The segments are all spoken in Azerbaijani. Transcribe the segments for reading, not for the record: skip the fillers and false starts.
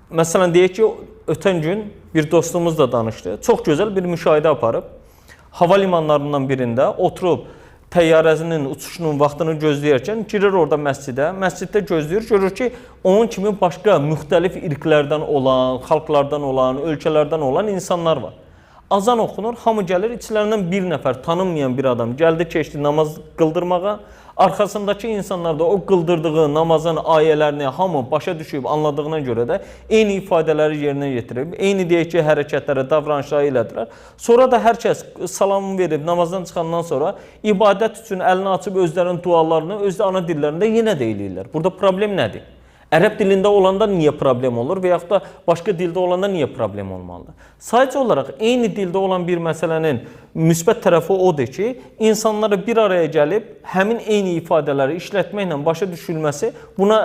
Məsələn, deyək ki, ötən gün bir dostumuz da danışdı. Çox gözəl bir müşahidə aparıb. Hava limanlarından birində oturub təyyarəsinin uçuşunun vaxtını gözləyərkən girir orada məscidə. Məsciddə gözləyir, görür ki, onun kimi başqa müxtəlif irqlərdən olan, xalqlardan olan, ölkələrdən olan insanlar var. Azan oxunur, hamı gəlir, içlərindən bir nəfər tanınmayan bir adam gəldi, keçdi namaz qıldırmağa. Arxasındakı insanlar da o qıldırdığı namazın ayələrini hamı başa düşüb, anladığına görə də eyni ifadələri yerinə yetirib, eyni deyək ki, hərəkətləri, davranışları elədilər. Sonra da hər kəs salamını verib, namazdan çıxandan sonra ibadət üçün əlini açıb özlərinin dualarını öz ana dillərində yenə də eləyirlər. Burada problem nədir? Ərəb dilində olanda niyə problem olur və yaxud da başqa dildə olanda niyə problem olmalıdır? Sadəcə olaraq eyni dildə olan bir məsələnin müsbət tərəfi odur ki, insanları bir araya gəlib həmin eyni ifadələri işlətməklə başa düşülməsi buna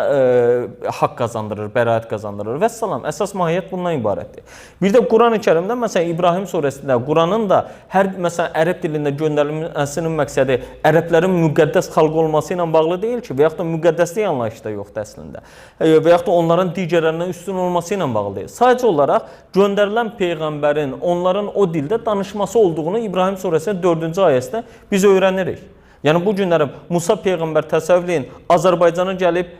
haqq qazandırır, bəraət qazandırır və salam. Əsas mahiyyət bundan ibarətdir. Bir də Quran-ı Kərimdə, məsələn, İbrahim surəsində Quranın da hər, məsələn, ərəb dilində göndərilməsinin məqsədi ərəblərin müqəddəs xalq olması ilə bağlı deyil ki, və yaxud da müqəddəslik anlayışı da yoxdur əslində. Və yaxud da onların digərlərindən üstün olması ilə bağlı deyil. Sadəcə olaraq göndərilən Peyğəmbərin onların o dildə danışması olduğunu İbrahim surəsinin 4-cü ayəsində biz öyrənirik. Yəni bu günləri Musa Peyğəmbər təsəvvür edin, Azərbaycana gəlib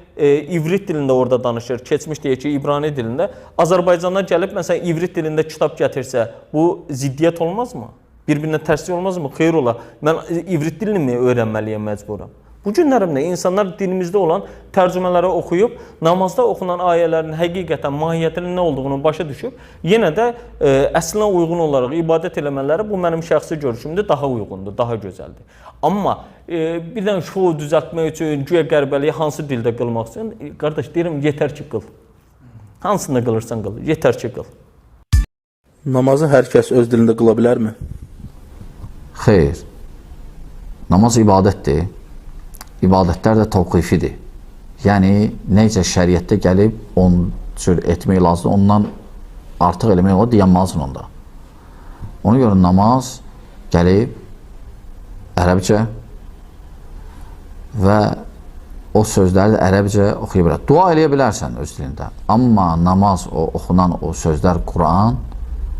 ivrit dilində orada danışır, keçmiş deyək ki, İbrani dilində. Azərbaycana gəlib, məsələn, ivrit dilində kitab gətirsə, bu ziddiyyət olmazmı? Bir-birinə tərslik olmazmı? Xeyr ola. Mən ivrit dilini mi öyrənməliyəm məcburam? Bu günlərimdə insanlar dilimizdə olan tərcümələri oxuyub, namazda oxunan ayələrin həqiqətən mahiyyətinin nə olduğunu başa düşüb, yenə də əslinə uyğun olaraq ibadət eləmələri bu mənim şəxsi görüşümdə daha uyğundur, daha gözəldir. Amma bir dənə şou düzəltmək üçün, güya qərbəliyi hansı dildə qılmaq üçün, qardaş deyirəm, yetər ki qıl. Hansında qılırsan qıl, yetər ki qıl. Namazı hər kəs öz dilində qıla bilərmi? Xeyr. Namaz ibadətdir. İbadətlər də təvqifidir. Yəni, necə şəriətdə gəlib, onun cür etmək lazımdır, ondan artıq eləmək olar, deyənmazsın onda. Ona görə namaz gəlib ərəbcə və o sözləri də ərəbcə oxuya bilər. Dua eləyə bilərsən öz dilində. Amma namaz, oxunan o sözlər, Quran,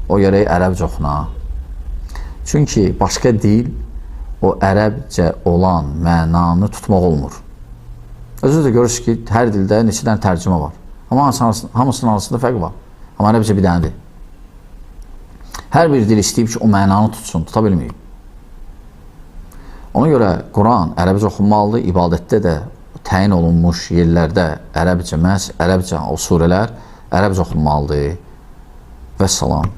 o yerə ərəbcə oxuna. Çünki başqa dil o ərəbcə olan mənanı tutmaq olmur. Özünüz də görürsünüz ki, hər dildə neçə dənə tərcümə var. Amma hamısının arasında fərq var. Amma ərəbcə bir dənədir. Hər bir dil istəyib ki, o mənanı tutsun, tuta bilməyib. Ona görə Quran ərəbcə oxunmalıdır, ibadətdə də təyin olunmuş yerlərdə ərəbcə məhz, ərəbcə o surələr ərəbcə oxunmalıdır. Və salam.